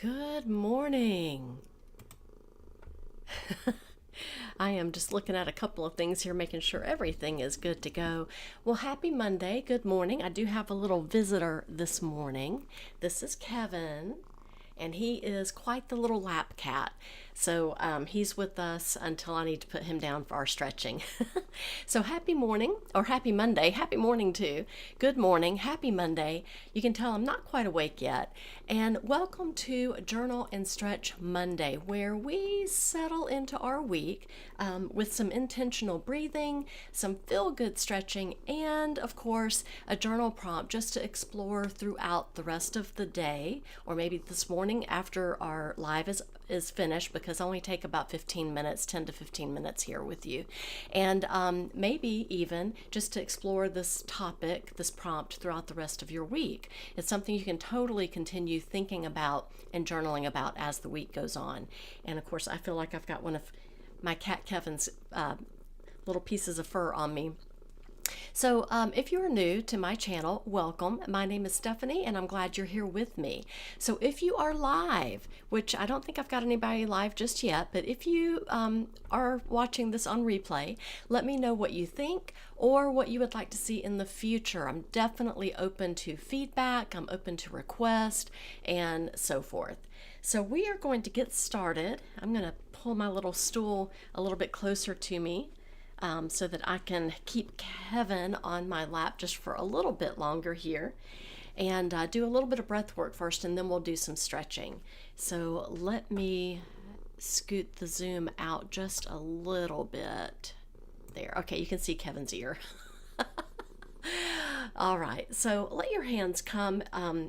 Good morning. I am just looking at a couple of things here, making sure everything is good to go. Well, happy Monday. Good morning. I do have a little visitor this morning. This is Kevin, and he is quite the little lap cat. So he's with us until I need to put him down for our stretching. So happy morning, or happy Monday. Happy morning, too. Good morning. Happy Monday. You can tell I'm not quite awake yet. And welcome to Journal and Stretch Monday, where we settle into our week with some intentional breathing, some feel good stretching, and of course, a journal prompt just to explore throughout the rest of the day, or maybe this morning after our live is finished, because I only take about 15 minutes, 10 to 15 minutes here with you. And maybe even just to explore this topic, this prompt throughout the rest of your week. It's something you can totally continue thinking about and journaling about as the week goes on. And of course, I feel like I've got one of my cat Kevin's little pieces of fur on me. So if you're new to my channel, welcome. My name is Stephanie, and I'm glad you're here with me. So if you are live, which I don't think I've got anybody live just yet, but if you are watching this on replay, let me know what you think or what you would like to see in the future. I'm definitely open to feedback. I'm open to requests and so forth. So we are going to get started. I'm going to pull my little stool a little bit closer to me. So that I can keep Kevin on my lap just for a little bit longer here, and do a little bit of breath work first, and then we'll do some stretching. So let me scoot the zoom out just a little bit. There. Okay, you can see Kevin's ear. All right, so let your hands come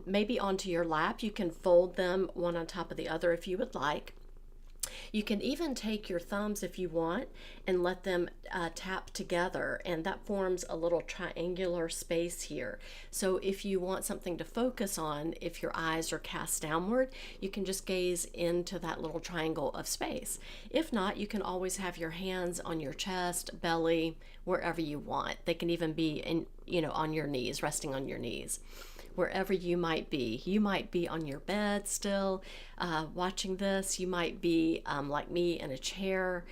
maybe onto your lap. You can fold them one on top of the other if you would like. You can even take your thumbs if you want and let them tap together, and that forms a little triangular space here. So if you want something to focus on, if your eyes are cast downward, you can just gaze into that little triangle of space. If not, you can always have your hands on your chest, belly, wherever you want. They can even be on your knees, resting on your knees. Wherever you might be. You might be on your bed still watching this. You might be like me in a chair.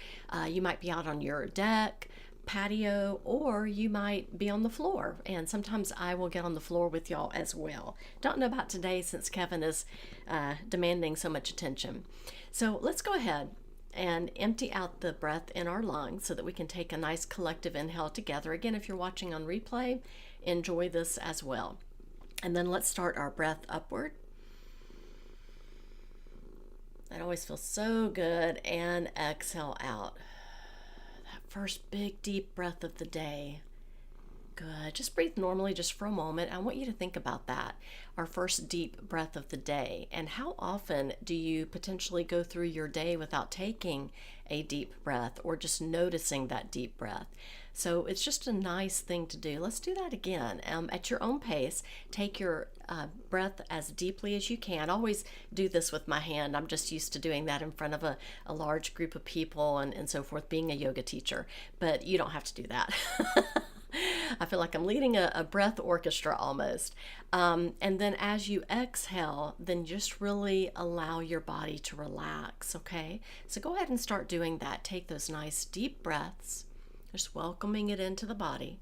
You might be out on your deck, patio, or you might be on the floor. And sometimes I will get on the floor with y'all as well. Don't know about today since Kevin is demanding so much attention. So let's go ahead and empty out the breath in our lungs so that we can take a nice collective inhale together. Again, if you're watching on replay, enjoy this as well. And then let's start our breath upward. That always feels so good. And exhale out. That first big deep breath of the day. Good. Just breathe normally just for a moment. I want you to think about that. Our first deep breath of the day. And how often do you potentially go through your day without taking a deep breath or just noticing that deep breath? So it's just a nice thing to do. Let's do that again. At your own pace, take your breath as deeply as you can. I always do this with my hand. I'm just used to doing that in front of a large group of people and so forth, being a yoga teacher. But you don't have to do that. I feel like I'm leading a breath orchestra almost. And then as you exhale, then just really allow your body to relax, okay? So go ahead and start doing that. Take those nice deep breaths. Just welcoming it into the body.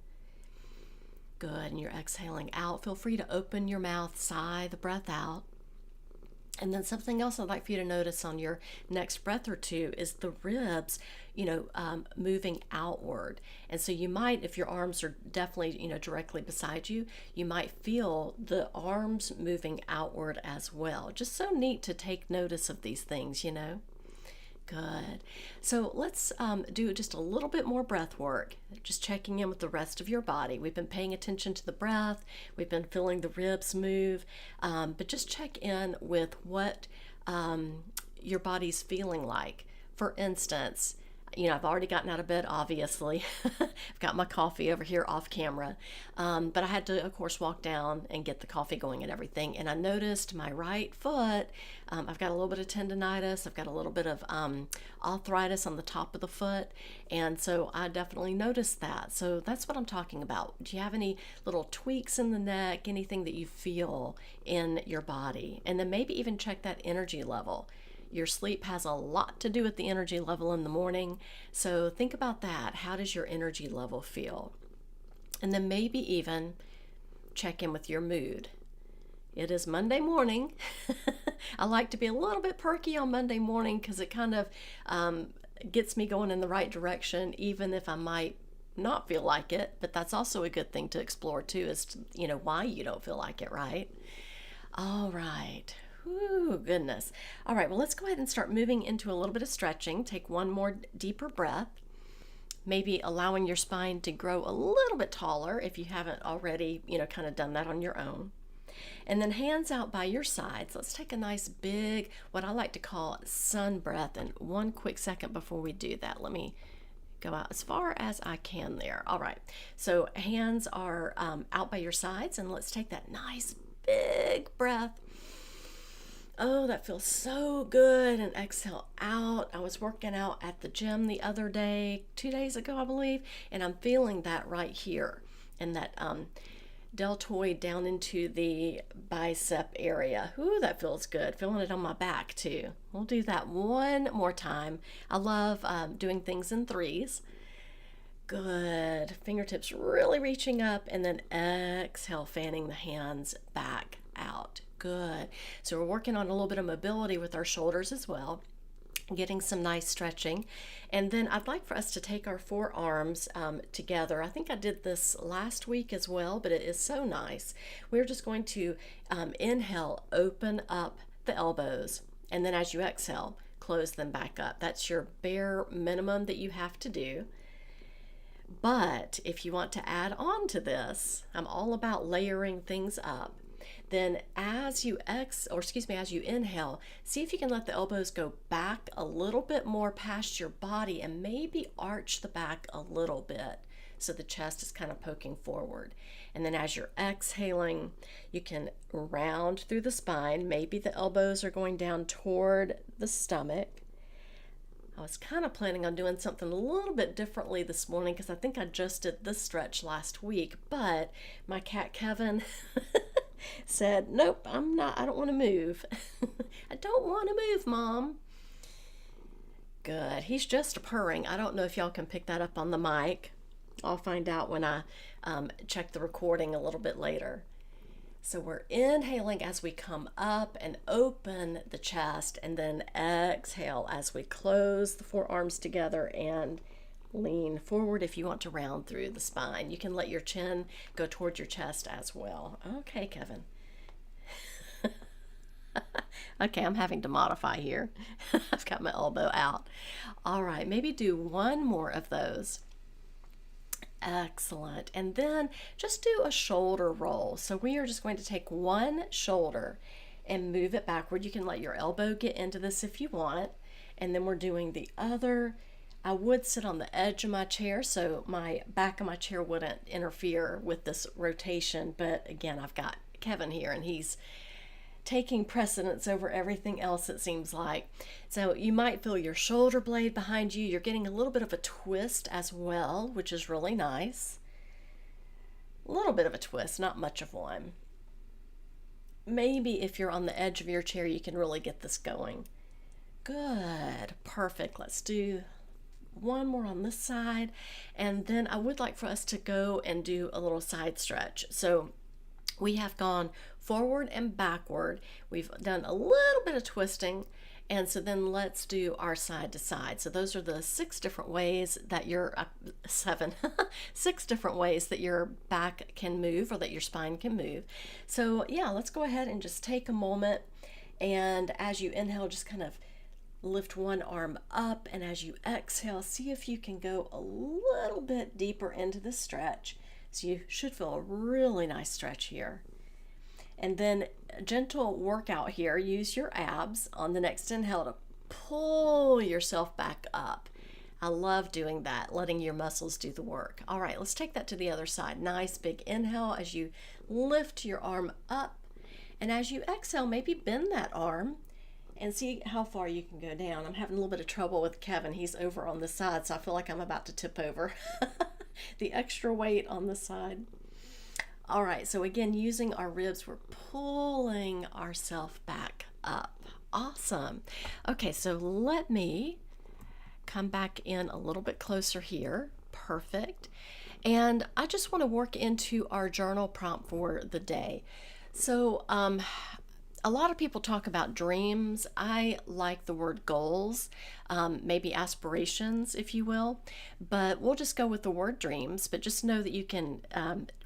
Good, and you're exhaling out. Feel free to open your mouth, sigh the breath out. And then something else I'd like for you to notice on your next breath or two is the ribs, moving outward. And so you might, if your arms are definitely, directly beside you, you might feel the arms moving outward as well. Just so neat to take notice of these things, Good. So let's do just a little bit more breath work, just checking in with the rest of your body. We've been paying attention to the breath. We've been feeling the ribs move, but just check in with what your body's feeling like. For instance, I've already gotten out of bed, obviously. I've got my coffee over here off camera. But I had to, of course, walk down and get the coffee going and everything. And I noticed my right foot, I've got a little bit of tendonitis. I've got a little bit of arthritis on the top of the foot. And so I definitely noticed that. So that's what I'm talking about. Do you have any little tweaks in the neck, anything that you feel in your body? And then maybe even check that energy level. Your sleep has a lot to do with the energy level in the morning. So think about that. How does your energy level feel? And then maybe even check in with your mood. It is Monday morning. I like to be a little bit perky on Monday morning because it kind of gets me going in the right direction, even if I might not feel like it. But that's also a good thing to explore too, is why you don't feel like it, right? All right. Ooh, goodness. All right, well, let's go ahead and start moving into a little bit of stretching. Take one more deeper breath, maybe allowing your spine to grow a little bit taller if you haven't already, kind of done that on your own. And then hands out by your sides. Let's take a nice big, what I like to call sun breath. And one quick second before we do that, let me go out as far as I can there. All right, so hands are out by your sides, and let's take that nice big breath. Oh, that feels so good. And exhale out. I was working out at the gym the other day, 2 days ago, I believe, and I'm feeling that right here. And that deltoid down into the bicep area. Ooh, that feels good. Feeling it on my back too. We'll do that one more time. I love doing things in threes. Good. Fingertips really reaching up, and then exhale, fanning the hands back out. Good. So we're working on a little bit of mobility with our shoulders as well, getting some nice stretching. And then I'd like for us to take our forearms together. I think I did this last week as well, but it is so nice. We're just going to inhale, open up the elbows, and then as you exhale, close them back up. That's your bare minimum that you have to do. But if you want to add on to this, I'm all about layering things up. Then as you inhale, see if you can let the elbows go back a little bit more past your body and maybe arch the back a little bit so the chest is kind of poking forward. And then as you're exhaling, you can round through the spine. Maybe the elbows are going down toward the stomach. I was kind of planning on doing something a little bit differently this morning because I think I just did this stretch last week, but my cat Kevin said, nope, I don't want to move. I don't want to move, Mom. Good. He's just purring. I don't know if y'all can pick that up on the mic. I'll find out when I check the recording a little bit later. So we're inhaling as we come up and open the chest, and then exhale as we close the forearms together and lean forward. If you want to round through the spine, you can let your chin go towards your chest as well. Okay, Kevin. Okay, I'm having to modify here. I've got my elbow out. All right, maybe do one more of those. Excellent. And then just do a shoulder roll. So we are just going to take one shoulder and move it backward. You can let your elbow get into this if you want. And then we're doing the other. I would sit on the edge of my chair so my back of my chair wouldn't interfere with this rotation. But again, I've got Kevin here and he's taking precedence over everything else, it seems like. So you might feel your shoulder blade behind you. You're getting a little bit of a twist as well, which is really nice. A little bit of a twist, not much of one. Maybe if you're on the edge of your chair, you can really get this going. Good. Perfect. Let's do one more on this side. And then I would like for us to go and do a little side stretch. So we have gone forward and backward. We've done a little bit of twisting. And so then let's do our side to side. So those are the 6 different ways that your 6 different ways that your back can move or that your spine can move. So yeah, let's go ahead and just take a moment. And as you inhale, just kind of lift one arm up. And as you exhale, see if you can go a little bit deeper into the stretch. So you should feel a really nice stretch here. And then a gentle workout here. Use your abs on the next inhale to pull yourself back up. I love doing that, letting your muscles do the work. All right, let's take that to the other side. Nice big inhale as you lift your arm up. And as you exhale, maybe bend that arm and see how far you can go down. I'm having a little bit of trouble with Kevin. He's over on the side, so I feel like I'm about to tip over. The extra weight on the side. All right, so again, using our ribs, we're pulling ourselves back up. Awesome. Okay, so let me come back in a little bit closer here. Perfect. And I just want to work into our journal prompt for the day. So, a lot of people talk about dreams. I like the word goals, maybe aspirations, if you will, but we'll just go with the word dreams. But just know that you can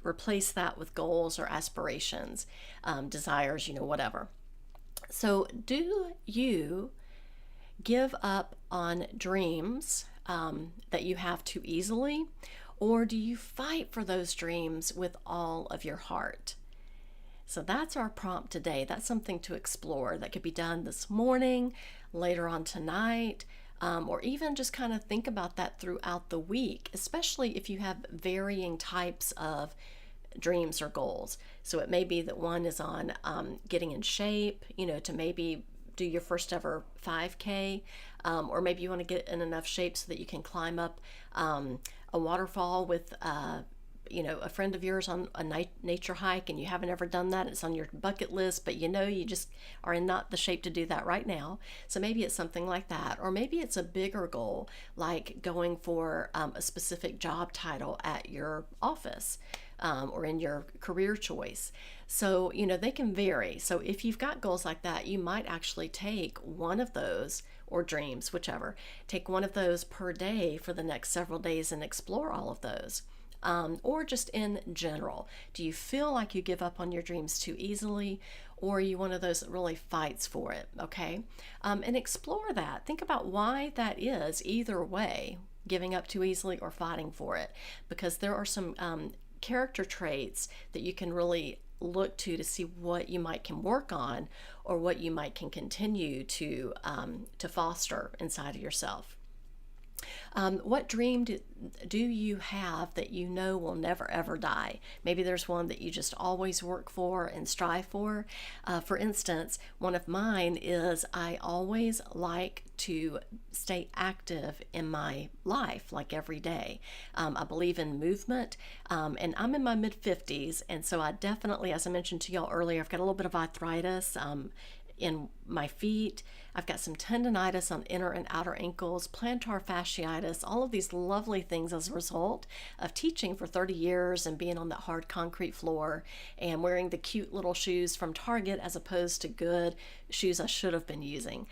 replace that with goals or aspirations, desires, whatever. So, do you give up on dreams that you have too easily, or do you fight for those dreams with all of your heart? So that's our prompt today. That's something to explore that could be done this morning, later on tonight, or even just kind of think about that throughout the week, especially if you have varying types of dreams or goals. So it may be that one is on getting in shape, to maybe do your first ever 5K, or maybe you want to get in enough shape so that you can climb up a waterfall with a friend of yours on a nature hike, and you haven't ever done that. It's on your bucket list, but you just are in not the shape to do that right now. So maybe it's something like that, or maybe it's a bigger goal, like going for a specific job title at your office, or in your career choice. So, they can vary. So if you've got goals like that, you might actually take one of those, or dreams, whichever, take one of those per day for the next several days and explore all of those. Or just in general, do you feel like you give up on your dreams too easily, or are you one of those that really fights for it? Okay, and explore that. Think about why that is, either way, giving up too easily or fighting for it, because there are some character traits that you can really look to see what you might can work on, or what you might can continue to foster inside of yourself. What dream do you have that will never ever die? Maybe there's one that you just always work for and strive for. For instance, one of mine is I always like to stay active in my life, like every day. I believe in movement, and I'm in my mid-50s, and so I definitely, as I mentioned to y'all earlier, I've got a little bit of arthritis in my feet. I've got some tendonitis on inner and outer ankles, plantar fasciitis, all of these lovely things as a result of teaching for 30 years and being on that hard concrete floor and wearing the cute little shoes from Target as opposed to good shoes I should have been using.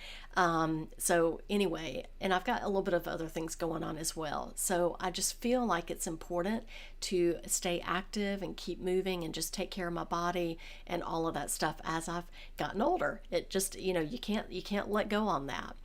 So anyway, and I've got a little bit of other things going on as well. So I just feel like it's important to stay active and keep moving and just take care of my body and all of that stuff as I've gotten older. It just, you can't let go on that.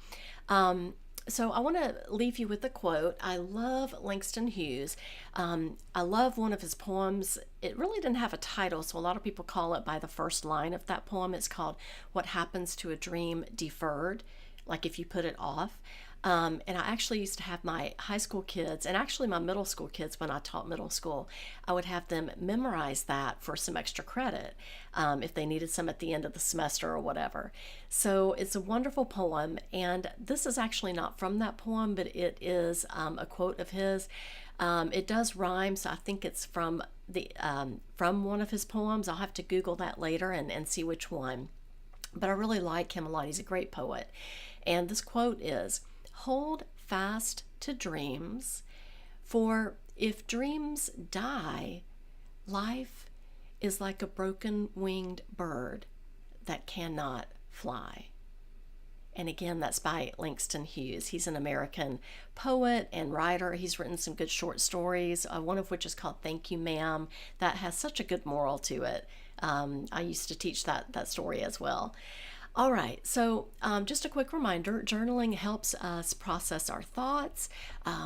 So I want to leave you with a quote. I love Langston Hughes. I love one of his poems. It really didn't have a title, so a lot of people call it by the first line of that poem. It's called "What Happens to a Dream Deferred," like if you put it off. And I actually used to have my high school kids, and actually my middle school kids, when I taught middle school, I would have them memorize that for some extra credit if they needed some at the end of the semester or whatever. So it's a wonderful poem, and this is actually not from that poem, but it is a quote of his. It does rhyme, so I think it's from one of his poems. I'll have to Google that later and see which one. But I really like him a lot. He's a great poet. And this quote is, "Hold fast to dreams, for if dreams die, life is like a broken-winged bird that cannot fly." And again, that's by Langston Hughes. He's an American poet and writer. He's written some good short stories, one of which is called "Thank You, Ma'am." That has such a good moral to it. I used to teach that story as well. All right, so just a quick reminder, journaling helps us process our thoughts,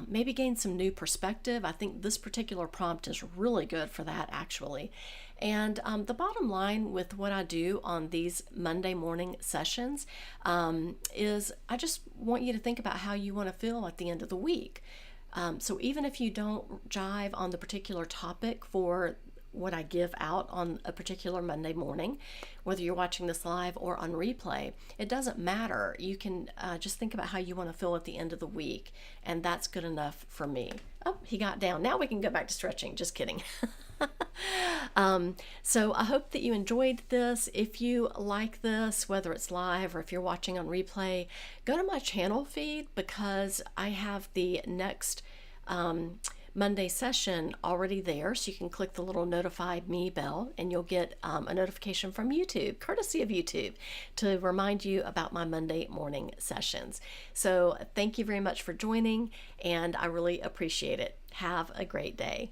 maybe gain some new perspective. I think this particular prompt is really good for that, actually. And the bottom line with what I do on these Monday morning sessions is I just want you to think about how you want to feel at the end of the week. So even if you don't jive on the particular topic for what I give out on a particular Monday morning, whether you're watching this live or on replay, it doesn't matter. You can just think about how you want to feel at the end of the week, and that's good enough for me. Oh, he got down. Now we can go back to stretching. Just kidding. So I hope that you enjoyed this. If you like this, whether it's live or if you're watching on replay, go to my channel feed because I have the next Monday session already there, so you can click the little notify me bell and you'll get a notification from YouTube, courtesy of YouTube, to remind you about my Monday morning sessions. So thank you very much for joining, and I really appreciate it. Have a great day.